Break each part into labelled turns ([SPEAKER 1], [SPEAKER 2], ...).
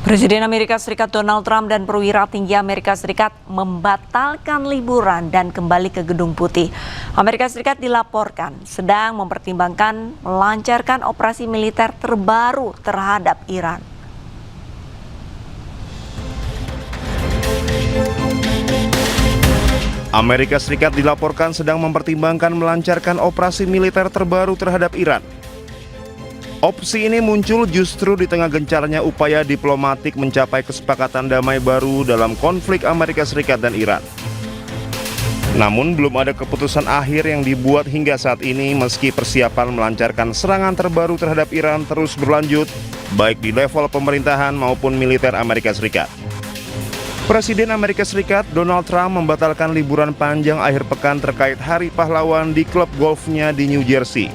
[SPEAKER 1] Presiden Amerika Serikat Donald Trump dan perwira tinggi Amerika Serikat membatalkan liburan dan kembali ke Gedung Putih. Amerika Serikat dilaporkan sedang mempertimbangkan melancarkan operasi militer terbaru terhadap Iran.
[SPEAKER 2] Amerika Serikat dilaporkan sedang mempertimbangkan melancarkan operasi militer terbaru terhadap Iran. Opsi ini muncul justru di tengah gencarnya upaya diplomatik mencapai kesepakatan damai baru dalam konflik Amerika Serikat dan Iran. Namun belum ada keputusan akhir yang dibuat hingga saat ini meski persiapan melancarkan serangan terbaru terhadap Iran terus berlanjut baik di level pemerintahan maupun militer Amerika Serikat. Presiden Amerika Serikat Donald Trump membatalkan liburan panjang akhir pekan terkait Hari Pahlawan di klub golfnya di New Jersey.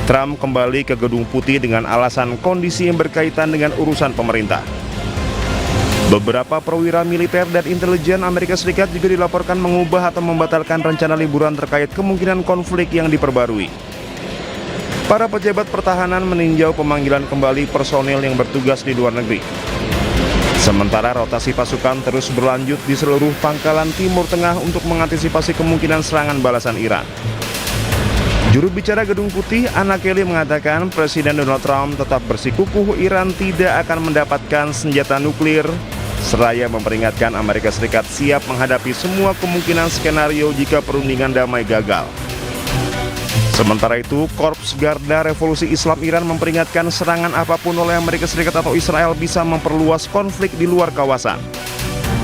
[SPEAKER 2] Trump kembali ke Gedung Putih dengan alasan kondisi yang berkaitan dengan urusan pemerintah. Beberapa perwira militer dan intelijen Amerika Serikat juga dilaporkan mengubah atau membatalkan rencana liburan terkait kemungkinan konflik yang diperbarui. Para pejabat pertahanan meninjau pemanggilan kembali personil yang bertugas di luar negeri. Sementara rotasi pasukan terus berlanjut di seluruh pangkalan Timur Tengah untuk mengantisipasi kemungkinan serangan balasan Iran. Juru bicara Gedung Putih, Anna Kelly mengatakan Presiden Donald Trump tetap bersikukuh Iran tidak akan mendapatkan senjata nuklir, seraya memperingatkan Amerika Serikat siap menghadapi semua kemungkinan skenario jika perundingan damai gagal. Sementara itu, Korps Garda Revolusi Islam Iran memperingatkan serangan apapun oleh Amerika Serikat atau Israel bisa memperluas konflik di luar kawasan.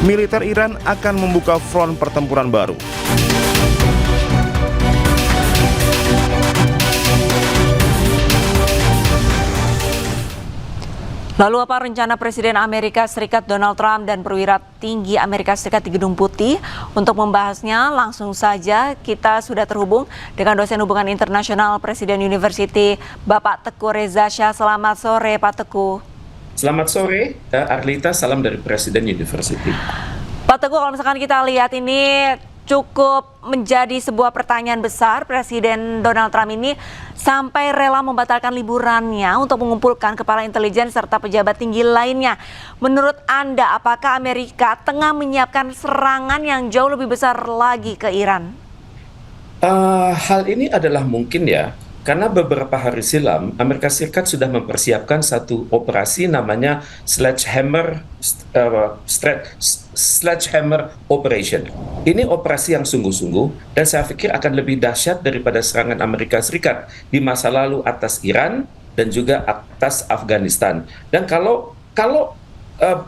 [SPEAKER 2] Militer Iran akan membuka front pertempuran baru.
[SPEAKER 1] Lalu apa rencana Presiden Amerika Serikat Donald Trump dan perwira tinggi Amerika Serikat di Gedung Putih? Untuk membahasnya langsung saja kita sudah terhubung dengan dosen hubungan internasional Presiden University, Bapak Teguh Reza Shah. Selamat sore Pak Teguh.
[SPEAKER 3] Selamat sore, Arlita, salam dari Presiden University.
[SPEAKER 1] Pak Teguh, kalau misalkan kita lihat ini cukup menjadi sebuah pertanyaan besar, Presiden Donald Trump ini sampai rela membatalkan liburannya untuk mengumpulkan kepala intelijen serta pejabat tinggi lainnya. Menurut Anda, apakah Amerika tengah menyiapkan serangan yang jauh lebih besar lagi ke Iran?
[SPEAKER 3] Hal ini adalah mungkin ya, karena beberapa hari silam Amerika Serikat sudah mempersiapkan satu operasi namanya Sledgehammer Operation. Ini operasi yang sungguh-sungguh dan saya pikir akan lebih dahsyat daripada serangan Amerika Serikat di masa lalu atas Iran dan juga atas Afghanistan. Dan kalau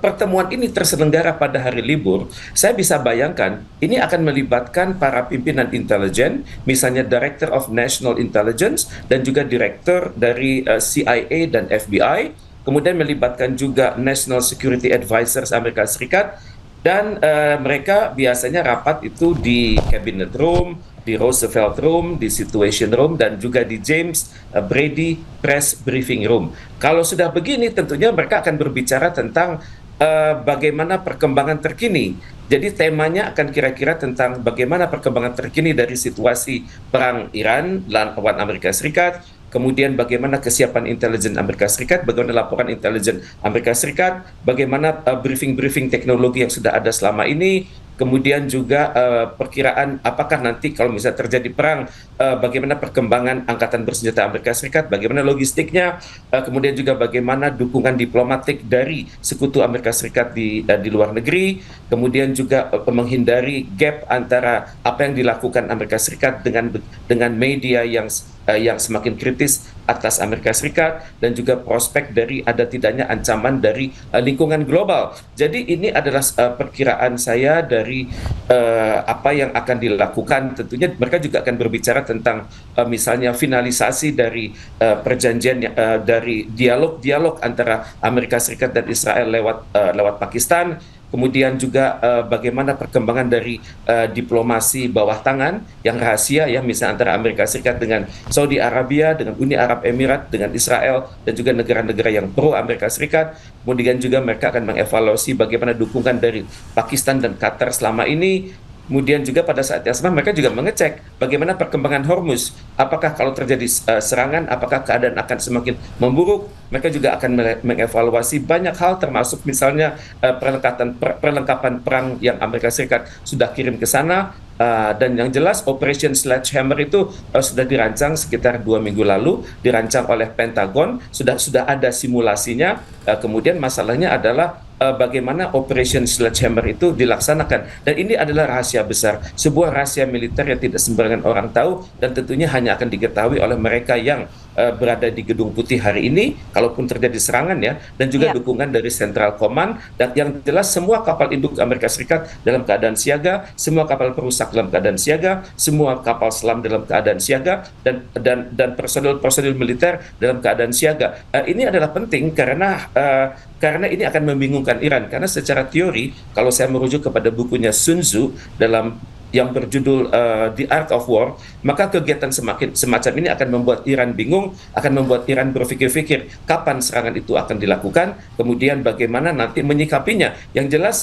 [SPEAKER 3] pertemuan ini terselenggara pada hari libur, saya bisa bayangkan ini akan melibatkan para pimpinan intelijen, misalnya Director of National Intelligence dan juga Direktur dari CIA dan FBI, kemudian melibatkan juga National Security Advisors Amerika Serikat, dan mereka biasanya rapat itu di Cabinet Room, di Roosevelt Room, di Situation Room, dan juga di James Brady Press Briefing Room. Kalau sudah begini, tentunya mereka akan berbicara tentang bagaimana perkembangan terkini. Jadi temanya akan kira-kira tentang bagaimana perkembangan terkini dari situasi perang Iran lawan Amerika Serikat, kemudian bagaimana kesiapan intelijen Amerika Serikat, bagaimana laporan intelijen Amerika Serikat, bagaimana briefing-briefing teknologi yang sudah ada selama ini, kemudian juga perkiraan apakah nanti kalau misalnya terjadi perang, bagaimana perkembangan angkatan bersenjata Amerika Serikat, bagaimana logistiknya, kemudian juga bagaimana dukungan diplomatik dari sekutu Amerika Serikat di luar negeri, kemudian juga menghindari gap antara apa yang dilakukan Amerika Serikat dengan media yang semakin kritis atas Amerika Serikat, dan juga prospek dari ada tidaknya ancaman dari lingkungan global. Jadi ini adalah perkiraan saya dari apa yang akan dilakukan. Tentunya mereka juga akan berbicara tentang misalnya finalisasi dari perjanjian dari dialog antara Amerika Serikat dan Israel lewat Pakistan. Kemudian juga bagaimana perkembangan dari diplomasi bawah tangan yang rahasia ya, misalnya antara Amerika Serikat dengan Saudi Arabia, dengan Uni Arab Emirat, dengan Israel, dan juga negara-negara yang pro Amerika Serikat. Kemudian juga mereka akan mengevaluasi bagaimana dukungan dari Pakistan dan Qatar selama ini. kemudian juga pada saat yang sama mereka juga mengecek bagaimana perkembangan Hormuz. Apakah kalau terjadi serangan, apakah keadaan akan semakin memburuk? Mereka juga akan mengevaluasi banyak hal, termasuk misalnya perlengkapan perang yang Amerika Serikat sudah kirim ke sana. Dan yang jelas Operation Sledgehammer itu sudah dirancang sekitar 2 minggu lalu, dirancang oleh Pentagon, sudah ada simulasinya. Kemudian masalahnya adalah bagaimana Operation Sledgehammer itu dilaksanakan. Dan ini adalah rahasia besar, sebuah rahasia militer yang tidak sembarangan orang tahu, dan tentunya hanya akan diketahui oleh mereka yang berada di Gedung Putih hari ini, kalaupun terjadi serangan ya, dan juga dukungan dari Central Command. Dan yang jelas semua kapal induk Amerika Serikat dalam keadaan siaga, semua kapal perusak dalam keadaan siaga, semua kapal selam dalam keadaan siaga, dan personil militer dalam keadaan siaga. Ini adalah penting karena ini akan membingungkan Iran, karena secara teori kalau saya merujuk kepada bukunya Sun Tzu yang berjudul The Art of War, maka kegiatan semacam ini akan membuat Iran bingung, akan membuat Iran berpikir-pikir kapan serangan itu akan dilakukan, kemudian bagaimana nanti menyikapinya. Yang jelas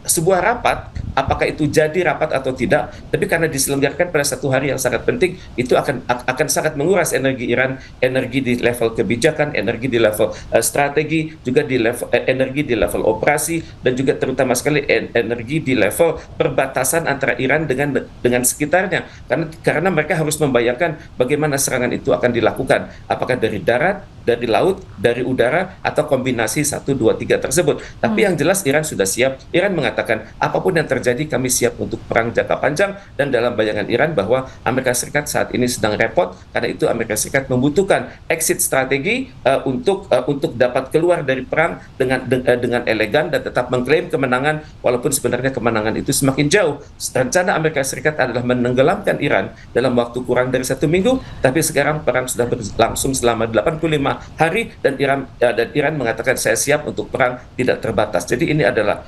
[SPEAKER 3] sebuah rapat, apakah itu jadi rapat atau tidak, tapi karena diselenggarakan pada satu hari yang sangat penting, itu akan sangat menguras energi Iran, energi di level kebijakan, energi di level strategi, juga di level energi di level operasi, dan juga terutama sekali energi di level perbatasan antara Iran dengan sekitarnya, karena mereka harus membayangkan bagaimana serangan itu akan dilakukan, apakah dari darat, dari laut, dari udara, atau kombinasi 1, 2, 3 tersebut. Tapi yang jelas Iran sudah siap. Iran mengatakan apapun yang terjadi kami siap untuk perang jangka panjang, dan dalam bayangan Iran bahwa Amerika Serikat saat ini sedang repot, karena itu Amerika Serikat membutuhkan exit strategi untuk dapat keluar dari perang dengan elegan dan tetap mengklaim kemenangan, walaupun sebenarnya kemenangan itu semakin jauh. Rencana Amerika Serikat adalah menenggelamkan Iran dalam waktu kurang dari 1 minggu, tapi sekarang perang sudah berlangsung selama 85 hari, dan Iran mengatakan saya siap untuk perang tidak terbatas. Jadi ini adalah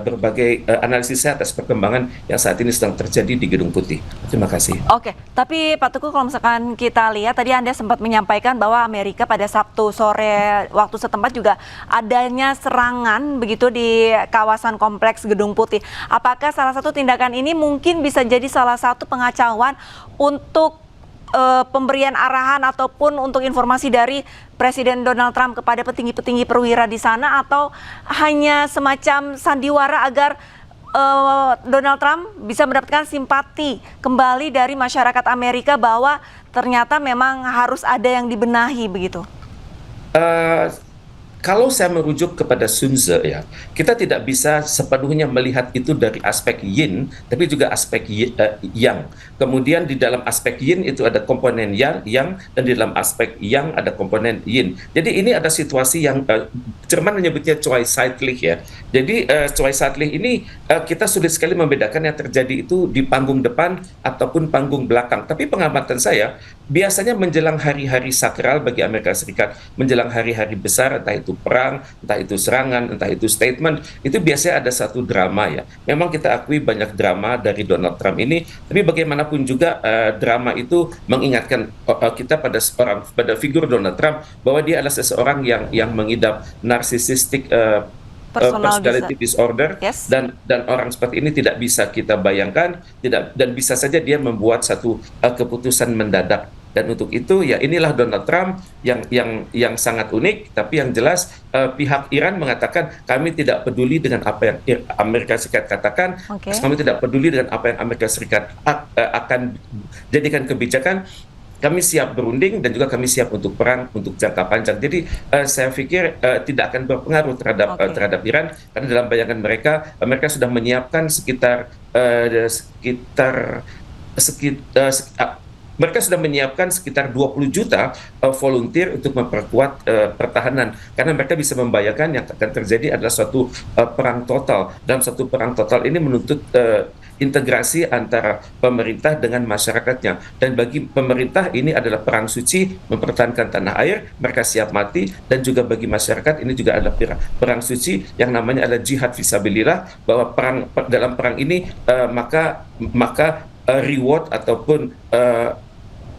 [SPEAKER 3] berbagai analisis saya atas perkembangan yang saat ini sedang terjadi di Gedung Putih. Terima kasih.
[SPEAKER 1] Oke, tapi Pak Teguh, kalau misalkan kita lihat tadi Anda sempat menyampaikan bahwa Amerika pada Sabtu sore waktu setempat juga adanya serangan begitu di kawasan kompleks Gedung Putih. Apakah salah satu tindakan ini mungkin bisa jadi salah satu pengacauan untuk pemberian arahan ataupun untuk informasi dari Presiden Donald Trump kepada petinggi-petinggi perwira di sana, atau hanya semacam sandiwara agar Donald Trump bisa mendapatkan simpati kembali dari masyarakat Amerika bahwa ternyata memang harus ada yang dibenahi begitu?
[SPEAKER 3] Kalau saya merujuk kepada Sun Tzu ya, kita tidak bisa sepenuhnya melihat itu dari aspek yin, tapi juga aspek yang. Kemudian di dalam aspek yin itu ada komponen yang, dan di dalam aspek yang ada komponen yin. Jadi ini ada situasi yang Jerman menyebutnya Zweiseitlich ya. Jadi Zweiseitlich ini kita sulit sekali membedakan yang terjadi itu di panggung depan ataupun panggung belakang. Tapi pengamatan saya, biasanya menjelang hari-hari sakral bagi Amerika Serikat, menjelang hari-hari besar, entah itu perang, entah itu serangan, entah itu statement, itu biasanya ada satu drama ya. Memang kita akui banyak drama dari Donald Trump ini, tapi bagaimanapun juga drama itu mengingatkan kita pada figur Donald Trump bahwa dia adalah seseorang yang mengidap narcissistic personality disorder, yes. dan orang seperti ini tidak bisa kita bayangkan, dan bisa saja dia membuat satu keputusan mendadak. Dan untuk itu ya inilah Donald Trump yang sangat unik, tapi yang jelas pihak Iran mengatakan kami tidak peduli dengan apa yang Amerika Serikat katakan, kami tidak peduli dengan apa yang Amerika Serikat akan jadikan kebijakan. Kami siap berunding dan juga kami siap untuk perang untuk jangka panjang. Jadi saya pikir tidak akan berpengaruh terhadap Iran, karena dalam bayangan mereka sudah menyiapkan mereka sudah menyiapkan sekitar 20 juta volunteer untuk memperkuat pertahanan, karena mereka bisa membayangkan yang akan terjadi adalah suatu perang total. Dalam satu perang total ini menuntut integrasi antara pemerintah dengan masyarakatnya, dan bagi pemerintah ini adalah perang suci, mempertahankan tanah air, mereka siap mati, dan juga bagi masyarakat ini juga adalah perang suci yang namanya adalah jihad fisabilillah, bahwa dalam perang ini maka reward ataupun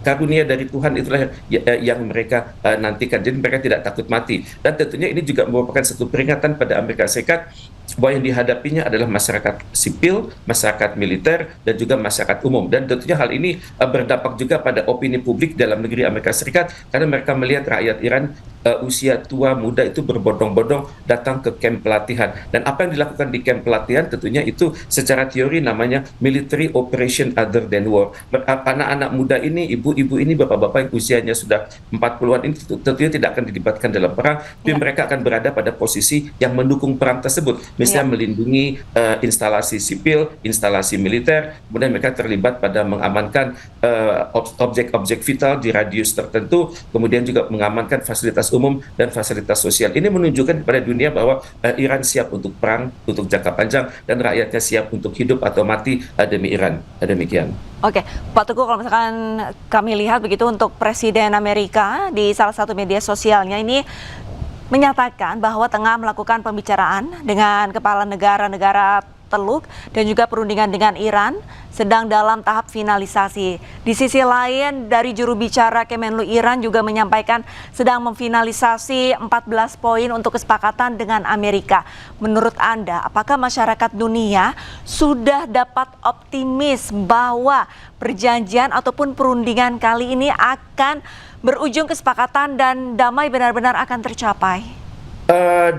[SPEAKER 3] karunia dari Tuhan itulah yang mereka nantikan. Jadi mereka tidak takut mati. Dan tentunya ini juga merupakan satu peringatan pada Amerika Serikat bahwa yang dihadapinya adalah masyarakat sipil, masyarakat militer, dan juga masyarakat umum. Dan tentunya hal ini berdampak juga pada opini publik dalam negeri Amerika Serikat, karena mereka melihat rakyat Iran usia tua muda itu berbondong-bondong datang ke kamp pelatihan. Dan apa yang dilakukan di kamp pelatihan tentunya itu secara teori namanya military operation other than war. Anak-anak muda ini, ibu-ibu ini, bapak-bapak yang usianya sudah 40-an ini tentunya tidak akan dilibatkan dalam perang, tapi mereka akan berada pada posisi yang mendukung perang tersebut. Misalnya melindungi instalasi sipil, instalasi militer, kemudian mereka terlibat pada mengamankan objek-objek vital di radius tertentu, kemudian juga mengamankan fasilitas umum dan fasilitas sosial. Ini menunjukkan kepada dunia bahwa Iran siap untuk perang, untuk jangka panjang, dan rakyatnya siap untuk hidup atau mati demi Iran. Demikian.
[SPEAKER 1] Oke, Pak Teguh, kalau misalkan kami lihat begitu untuk Presiden Amerika di salah satu media sosialnya ini menyatakan bahwa tengah melakukan pembicaraan dengan kepala negara-negara Teluk dan juga perundingan dengan Iran sedang dalam tahap finalisasi. Di sisi lain, dari juru bicara Kemenlu Iran juga menyampaikan sedang memfinalisasi 14 poin untuk kesepakatan dengan Amerika. Menurut Anda, apakah masyarakat dunia sudah dapat optimis bahwa perjanjian ataupun perundingan kali ini akan berujung kesepakatan dan damai benar-benar akan tercapai?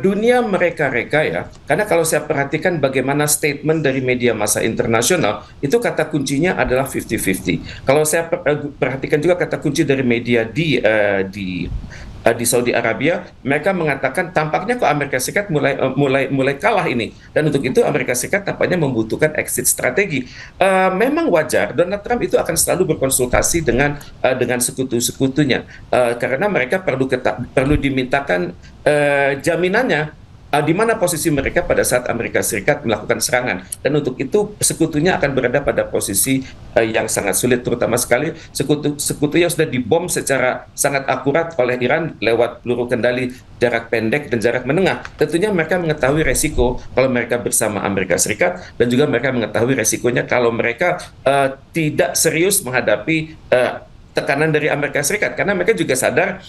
[SPEAKER 3] Dunia mereka-reka ya, karena kalau saya perhatikan bagaimana statement dari media massa internasional, itu kata kuncinya adalah 50-50. Kalau saya perhatikan juga kata kunci dari media di Saudi Arabia, mereka mengatakan tampaknya kok Amerika Serikat mulai kalah ini, dan untuk itu Amerika Serikat tampaknya membutuhkan exit strategi. Memang wajar Donald Trump itu akan selalu berkonsultasi dengan sekutu-sekutunya, karena mereka perlu dimintakan jaminannya di mana posisi mereka pada saat Amerika Serikat melakukan serangan, dan untuk itu sekutunya akan berada pada posisi yang sangat sulit, terutama sekali sekutu yang sudah dibom secara sangat akurat oleh Iran lewat peluru kendali jarak pendek dan jarak menengah. Tentunya mereka mengetahui resiko kalau mereka bersama Amerika Serikat, dan juga mereka mengetahui resikonya kalau mereka tidak serius menghadapi tekanan dari Amerika Serikat, karena mereka juga sadar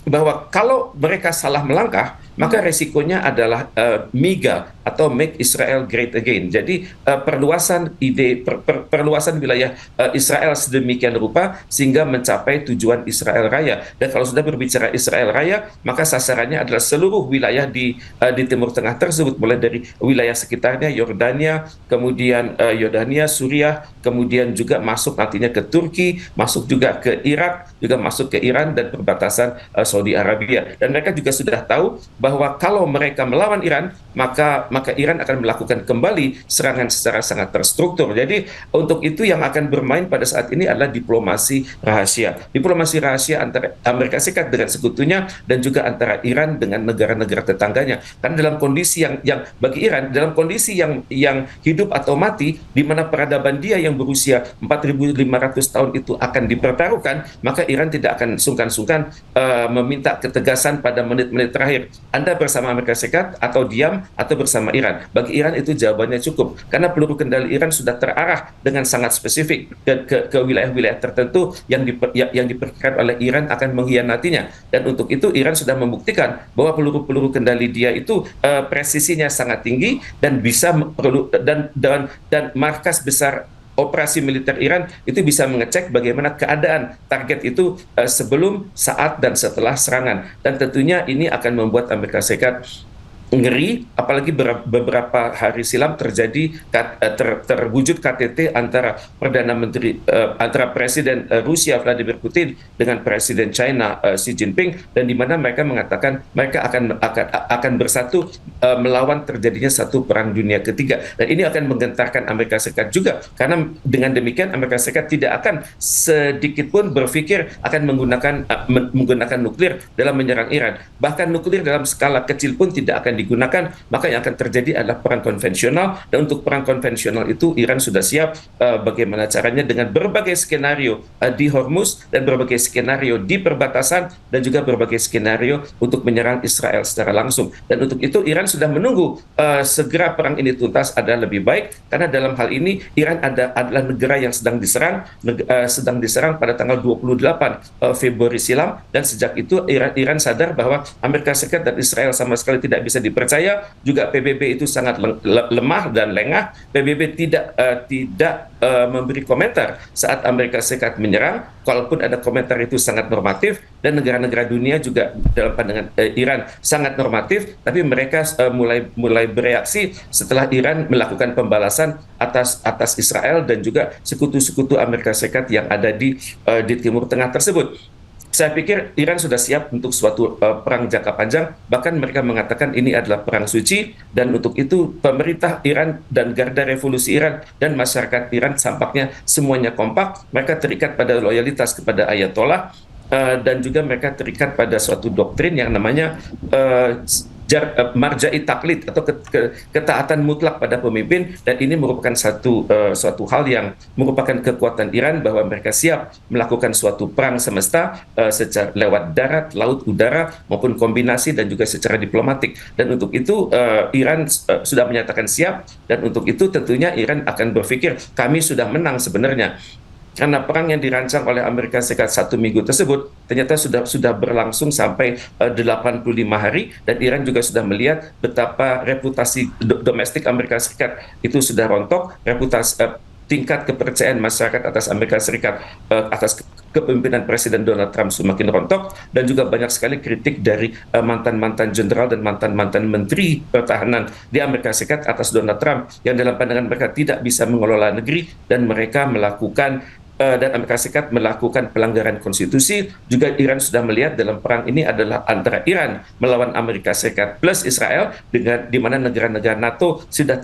[SPEAKER 3] bahwa kalau mereka salah melangkah, maka resikonya adalah MIGA atau Make Israel Great Again. Jadi perluasan wilayah Israel sedemikian rupa sehingga mencapai tujuan Israel Raya. Dan kalau sudah berbicara Israel Raya, maka sasarannya adalah seluruh wilayah di Timur Tengah tersebut, mulai dari wilayah sekitarnya, Yordania, kemudian Suriah, kemudian juga masuk nantinya ke Turki, masuk juga ke Irak, juga masuk ke Iran dan perbatasan Saudi Arabia. Dan mereka juga sudah tahu bahwa kalau mereka melawan Iran, maka Iran akan melakukan kembali serangan secara sangat terstruktur. Jadi untuk itu yang akan bermain pada saat ini adalah diplomasi rahasia. Diplomasi rahasia antara Amerika Serikat dengan sekutunya, dan juga antara Iran dengan negara-negara tetangganya. Karena dalam kondisi yang bagi Iran, dalam kondisi yang hidup atau mati, di mana peradaban dia yang berusia 4.500 tahun itu akan dipertaruhkan, maka Iran tidak akan sungkan-sungkan meminta ketegasan pada menit-menit terakhir. Anda bersama Amerika Serikat atau diam atau bersama Iran? Bagi Iran itu jawabannya cukup, karena peluru kendali Iran sudah terarah dengan sangat spesifik ke wilayah-wilayah tertentu yang diperkirakan oleh Iran akan mengkhianatinya. Dan untuk itu Iran sudah membuktikan bahwa peluru-peluru kendali dia itu presisinya sangat tinggi dan bisa dan markas besar operasi militer Iran itu bisa mengecek bagaimana keadaan target itu sebelum, saat, dan setelah serangan. Dan tentunya ini akan membuat Amerika Serikat ngeri, apalagi beberapa hari silam terjadi terwujud KTT antara antara Presiden Rusia Vladimir Putin dengan Presiden China Xi Jinping, dan di mana mereka mengatakan mereka akan bersatu melawan terjadinya satu perang dunia ketiga. Dan ini akan menggentarkan Amerika Serikat juga, karena dengan demikian Amerika Serikat tidak akan sedikit pun berpikir akan menggunakan nuklir dalam menyerang Iran. Bahkan nuklir dalam skala kecil pun tidak akan digunakan, maka yang akan terjadi adalah perang konvensional. Dan untuk perang konvensional itu Iran sudah siap bagaimana caranya dengan berbagai skenario di Hormuz, dan berbagai skenario di perbatasan, dan juga berbagai skenario untuk menyerang Israel secara langsung. Dan untuk itu Iran sudah menunggu segera perang ini tuntas adalah lebih baik, karena dalam hal ini Iran adalah negara yang sedang diserang pada tanggal 28 Februari silam, dan sejak itu Iran sadar bahwa Amerika Serikat dan Israel sama sekali tidak bisa dipercaya. Juga PBB itu sangat lemah dan lengah. PBB tidak memberi komentar saat Amerika Serikat menyerang. Kalaupun ada komentar itu sangat normatif, dan negara-negara dunia juga dalam pandangan Iran sangat normatif, tapi mereka mulai bereaksi setelah Iran melakukan pembalasan atas Israel dan juga sekutu-sekutu Amerika Serikat yang ada di Timur Tengah tersebut. Saya pikir Iran sudah siap untuk suatu perang jangka panjang, bahkan mereka mengatakan ini adalah perang suci, dan untuk itu pemerintah Iran dan Garda Revolusi Iran dan masyarakat Iran tampaknya semuanya kompak. Mereka terikat pada loyalitas kepada Ayatollah, dan juga mereka terikat pada suatu doktrin yang namanya marja'i taklid atau ketaatan mutlak pada pemimpin, dan ini merupakan suatu hal yang merupakan kekuatan Iran, bahwa mereka siap melakukan suatu perang semesta secara lewat darat, laut, udara maupun kombinasi, dan juga secara diplomatik. Dan untuk itu Iran sudah menyatakan siap, dan untuk itu tentunya Iran akan berpikir kami sudah menang sebenarnya. Karena perang yang dirancang oleh Amerika Serikat 1 minggu tersebut ternyata sudah berlangsung sampai 85 hari, dan Iran juga sudah melihat betapa reputasi domestik Amerika Serikat itu sudah rontok, tingkat kepercayaan masyarakat atas Amerika Serikat atas kepemimpinan Presiden Donald Trump semakin rontok, dan juga banyak sekali kritik dari mantan-mantan jenderal dan mantan-mantan menteri pertahanan di Amerika Serikat atas Donald Trump, yang dalam pandangan mereka tidak bisa mengelola negeri, dan mereka dan Amerika Serikat melakukan pelanggaran konstitusi. Juga Iran sudah melihat dalam perang ini adalah antara Iran melawan Amerika Serikat plus Israel, di mana negara-negara NATO sudah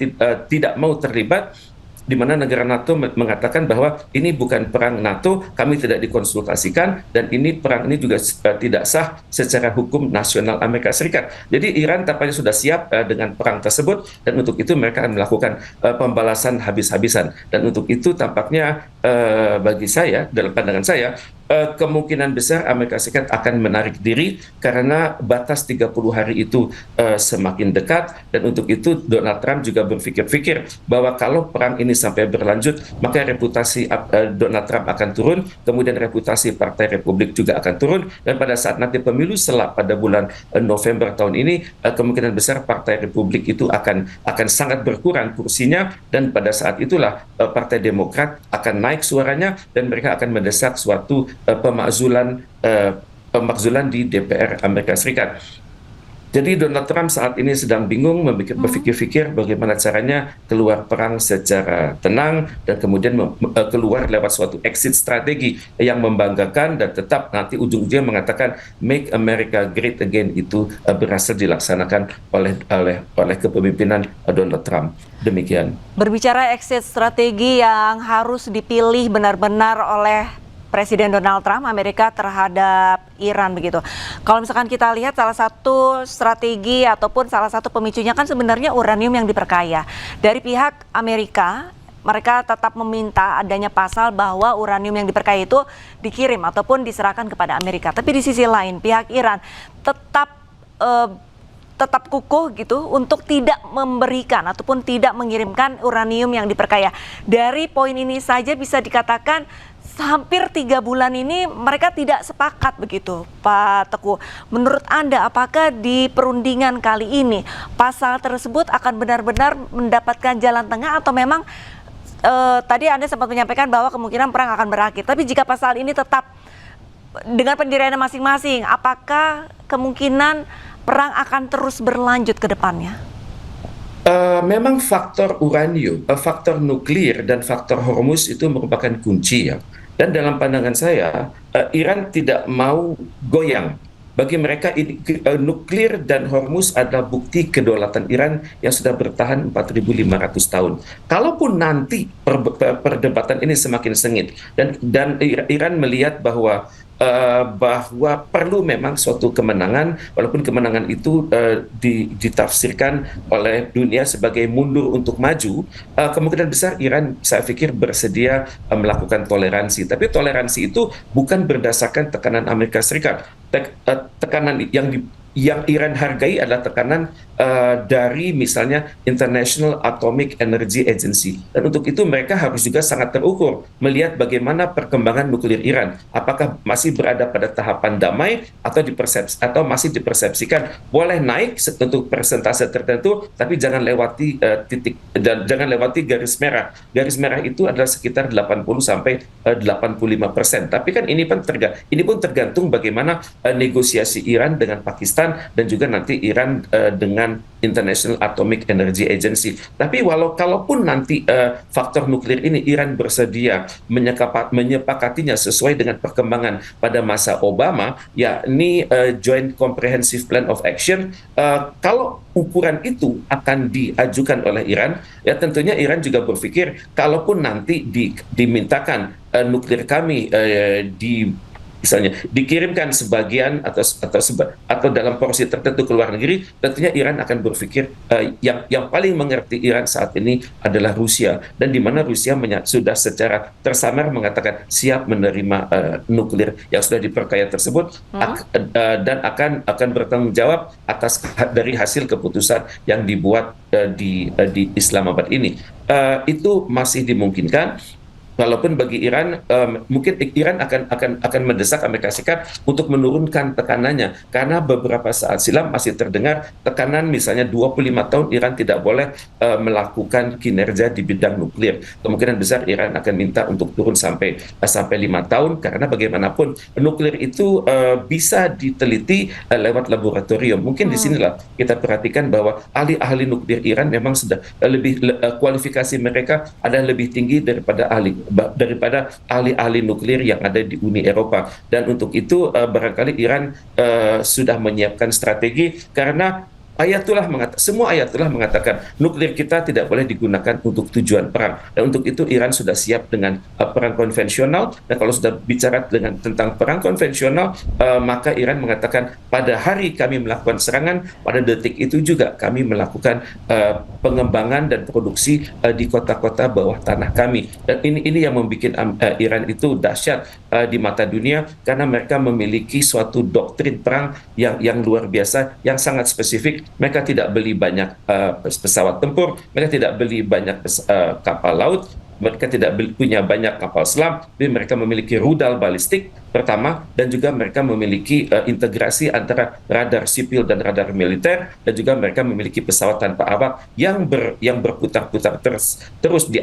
[SPEAKER 3] tidak mau terlibat, di mana negara NATO mengatakan bahwa ini bukan perang NATO, kami tidak dikonsultasikan, dan perang ini juga tidak sah secara hukum nasional Amerika Serikat. Jadi Iran tampaknya sudah siap dengan perang tersebut, dan untuk itu mereka akan melakukan pembalasan habis-habisan. Dan untuk itu tampaknya bagi saya, dalam pandangan saya, kemungkinan besar Amerika Serikat akan menarik diri, karena batas 30 hari itu semakin dekat, dan untuk itu Donald Trump juga berpikir-pikir bahwa kalau perang ini sampai berlanjut, maka reputasi Donald Trump akan turun, kemudian reputasi Partai Republik juga akan turun, dan pada saat nanti pemilu selak pada bulan November tahun ini, kemungkinan besar Partai Republik itu akan sangat berkurang kursinya, dan pada saat itulah Partai Demokrat akan naik suaranya, dan mereka akan mendesak suatu pemakzulan di DPR Amerika Serikat. Jadi Donald Trump saat ini sedang bingung berpikir-pikir bagaimana caranya keluar perang secara tenang, dan kemudian keluar lewat suatu exit strategi yang membanggakan, dan tetap nanti ujung-ujungnya mengatakan Make America Great Again itu berhasil dilaksanakan oleh kepemimpinan Donald Trump. Demikian.
[SPEAKER 1] Berbicara exit strategi yang harus dipilih benar-benar oleh Presiden Donald Trump, Amerika terhadap Iran begitu. Kalau misalkan kita lihat, salah satu strategi ataupun salah satu pemicunya kan sebenarnya uranium yang diperkaya. Dari pihak Amerika, mereka tetap meminta adanya pasal bahwa uranium yang diperkaya itu dikirim ataupun diserahkan kepada Amerika. Tapi di sisi lain, pihak Iran tetap kukuh gitu untuk tidak memberikan ataupun tidak mengirimkan uranium yang diperkaya. Dari poin ini saja bisa dikatakan hampir 3 bulan ini mereka tidak sepakat begitu, Pak Teguh. Menurut Anda, apakah di perundingan kali ini pasal tersebut akan benar-benar mendapatkan jalan tengah, atau memang tadi Anda sempat menyampaikan bahwa kemungkinan perang akan berakhir, tapi jika pasal ini tetap dengan pendiriannya masing-masing, apakah kemungkinan perang akan terus berlanjut ke depannya?
[SPEAKER 3] Memang faktor uranium, faktor nuklir, dan faktor Hormuz itu merupakan kunci ya. Dan dalam pandangan saya, Iran tidak mau goyang. Bagi mereka nuklir dan Hormuz adalah bukti kedaulatan Iran yang sudah bertahan 4.500 tahun. Kalaupun nanti perdebatan ini semakin sengit, dan Iran melihat bahwa perlu memang suatu kemenangan, walaupun kemenangan itu ditafsirkan oleh dunia sebagai mundur untuk maju, kemungkinan besar Iran, saya pikir, bersedia melakukan toleransi. Tapi toleransi itu bukan berdasarkan tekanan Amerika Serikat. Tekanan yang yang Iran hargai adalah tekanan dari misalnya International Atomic Energy Agency. Dan untuk itu mereka harus juga sangat terukur melihat bagaimana perkembangan nuklir Iran. Apakah masih berada pada tahapan damai atau masih dipersepsikan boleh naik untuk persentase tertentu, tapi jangan lewati titik dan jangan lewati garis merah. Garis merah itu adalah sekitar 80 sampai 85%. Tapi kan ini pun tergantung bagaimana negosiasi Iran dengan Pakistan dan juga nanti Iran dengan International Atomic Energy Agency. Tapi kalaupun nanti faktor nuklir ini Iran bersedia menyepakatinya sesuai dengan perkembangan pada masa Obama, yakni Joint Comprehensive Plan of Action, kalau ukuran itu akan diajukan oleh Iran, ya tentunya Iran juga berpikir kalaupun nanti dimintakan nuklir kami misalnya dikirimkan sebagian atau dalam porsi tertentu ke luar negeri, tentunya Iran akan berpikir yang paling mengerti Iran saat ini adalah Rusia, dan di mana Rusia sudah secara tersamar mengatakan siap menerima nuklir yang sudah diperkaya tersebut dan akan bertanggung jawab dari hasil keputusan yang dibuat di Islamabad ini. Itu masih dimungkinkan. Walaupun bagi Iran, mungkin Iran akan mendesak Amerika Serikat untuk menurunkan tekanannya, karena beberapa saat silam masih terdengar tekanan misalnya 25 tahun Iran tidak boleh melakukan kinerja di bidang nuklir. Kemungkinan besar Iran akan minta untuk turun sampai 5 tahun, karena bagaimanapun nuklir itu bisa diteliti lewat laboratorium. Mungkin di sinilah kita perhatikan bahwa ahli-ahli nuklir Iran memang sudah kualifikasi mereka adalah lebih tinggi daripada ahli-ahli nuklir yang ada di Uni Eropa. Dan untuk itu barangkali Iran sudah menyiapkan strategi, karena semua ayatullah mengatakan nuklir kita tidak boleh digunakan untuk tujuan perang. Dan untuk itu Iran sudah siap dengan perang konvensional. Dan kalau sudah bicara tentang perang konvensional, maka Iran mengatakan pada hari kami melakukan serangan, pada detik itu juga kami melakukan pengembangan dan produksi di kota-kota bawah tanah kami. Dan ini yang membuat Iran itu dahsyat di mata dunia, karena mereka memiliki suatu doktrin perang yang luar biasa, yang sangat spesifik. Mereka tidak beli banyak pesawat tempur, mereka tidak beli banyak kapal laut, mereka tidak punya banyak kapal selam, tapi mereka memiliki rudal balistik pertama, dan juga mereka memiliki integrasi antara radar sipil dan radar militer, dan juga mereka memiliki pesawat tanpa awak yang berputar-putar terus di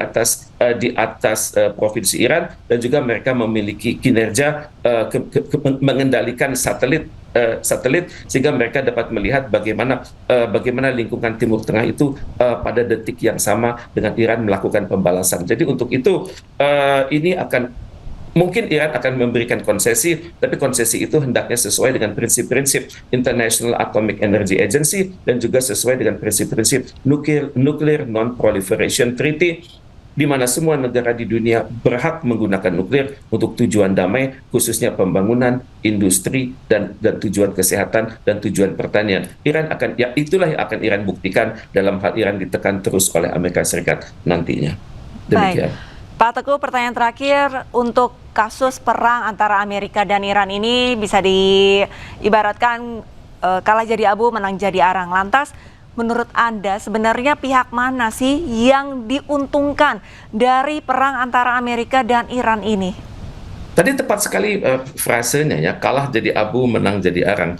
[SPEAKER 3] atas provinsi Iran, dan juga mereka memiliki kinerja mengendalikan satelit, sehingga mereka dapat melihat bagaimana lingkungan Timur Tengah itu pada detik yang sama dengan Iran melakukan pembalasan. Jadi untuk itu mungkin Iran akan memberikan konsesi, tapi konsesi itu hendaknya sesuai dengan prinsip-prinsip International Atomic Energy Agency dan juga sesuai dengan prinsip-prinsip Nuclear Non-Proliferation Treaty, di mana semua negara di dunia berhak menggunakan nuklir untuk tujuan damai, khususnya pembangunan, industri, dan tujuan kesehatan dan tujuan pertanian. Itulah yang akan Iran buktikan dalam hal Iran ditekan terus oleh Amerika Serikat nantinya. Demikian.
[SPEAKER 1] Baik. Pak Teguh, pertanyaan terakhir, untuk kasus perang antara Amerika dan Iran ini bisa diibaratkan kalah jadi abu, menang jadi arang. Lantas, menurut Anda sebenarnya pihak mana sih yang diuntungkan dari perang antara Amerika dan Iran ini?
[SPEAKER 3] Tadi tepat sekali frasenya, ya, kalah jadi abu, menang jadi arang.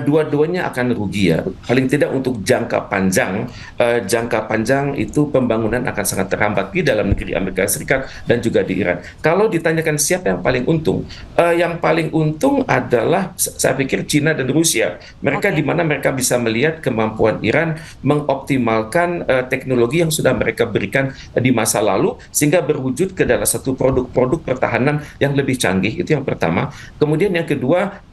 [SPEAKER 3] Dua-duanya akan rugi, ya. Paling tidak untuk jangka panjang itu pembangunan akan sangat terhambat di dalam negeri Amerika Serikat dan juga di Iran. Kalau ditanyakan siapa yang paling untung, yang paling untung adalah saya pikir China dan Rusia. Mereka di mana mereka bisa melihat kemampuan Iran mengoptimalkan teknologi yang sudah mereka berikan di masa lalu, sehingga berwujud ke dalam satu produk-produk pertahanan yang lebih canggih. Itu yang pertama. Kemudian yang kedua,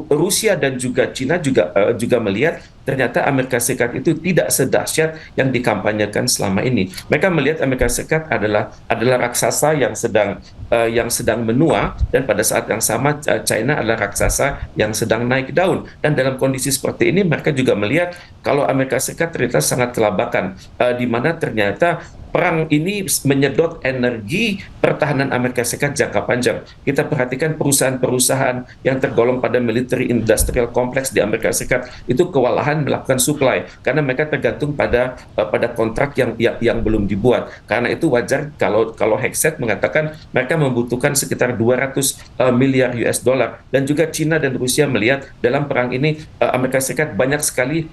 [SPEAKER 3] Rusia dan juga China juga melihat ternyata Amerika Serikat itu tidak sedahsyat yang dikampanyekan selama ini. Mereka melihat Amerika Serikat adalah raksasa yang sedang menua, dan pada saat yang sama China adalah raksasa yang sedang naik daun. Dan dalam kondisi seperti ini mereka juga melihat kalau Amerika Serikat ternyata sangat kelabakan, di mana ternyata perang ini menyedot energi pertahanan Amerika Serikat jangka panjang. Kita perhatikan perusahaan-perusahaan yang tergolong pada military industrial complex di Amerika Serikat itu kewalahan melakukan supply karena mereka tergantung pada kontrak yang belum dibuat. Karena itu wajar kalau Hexet mengatakan mereka membutuhkan sekitar 200 miliar US dollar, dan juga China dan Rusia melihat dalam perang ini Amerika Serikat banyak sekali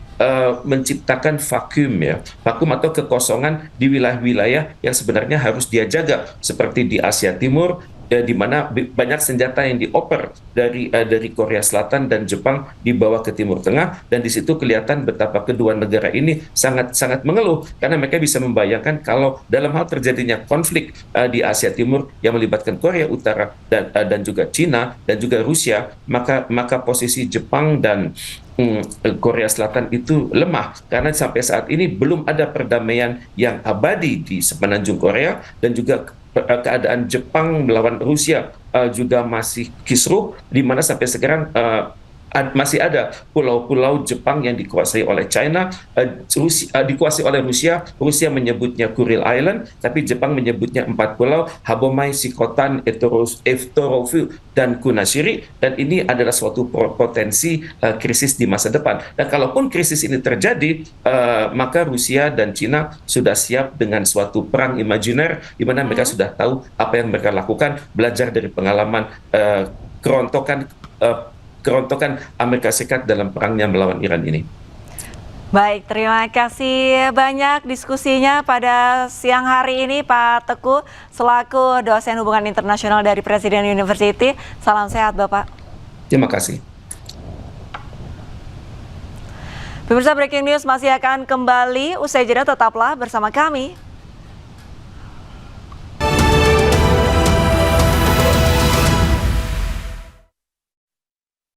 [SPEAKER 3] menciptakan vakum atau kekosongan di wilayah-wilayah yang sebenarnya harus dia jaga, seperti di Asia Timur, di mana banyak senjata yang dioper dari Korea Selatan dan Jepang dibawa ke Timur Tengah, dan di situ kelihatan betapa kedua negara ini sangat mengeluh karena mereka bisa membayangkan kalau dalam hal terjadinya konflik di Asia Timur yang melibatkan Korea Utara dan juga Cina dan juga Rusia, maka posisi Jepang dan Korea Selatan itu lemah karena sampai saat ini belum ada perdamaian yang abadi di semenanjung Korea, dan juga keadaan Jepang melawan Rusia juga masih kisruh, di mana sampai sekarang masih ada pulau-pulau Jepang yang dikuasai oleh China, dikuasai oleh Rusia. Rusia menyebutnya Kuril Island, tapi Jepang menyebutnya 4 pulau: Habomai, Shikotan, Etorofu, dan Kunashiri. Dan ini adalah suatu potensi krisis di masa depan. Dan kalaupun krisis ini terjadi, maka Rusia dan China sudah siap dengan suatu perang imajiner, di mana mereka sudah tahu apa yang mereka lakukan, belajar dari pengalaman kerontokan Amerika Serikat dalam perangnya melawan Iran ini.
[SPEAKER 1] Baik, terima kasih banyak diskusinya pada siang hari ini Pak Teguh, selaku dosen hubungan internasional dari Presiden University. Salam sehat Bapak.
[SPEAKER 3] Terima kasih.
[SPEAKER 1] Pemirsa, Breaking News masih akan kembali usai jeda, tetaplah bersama kami.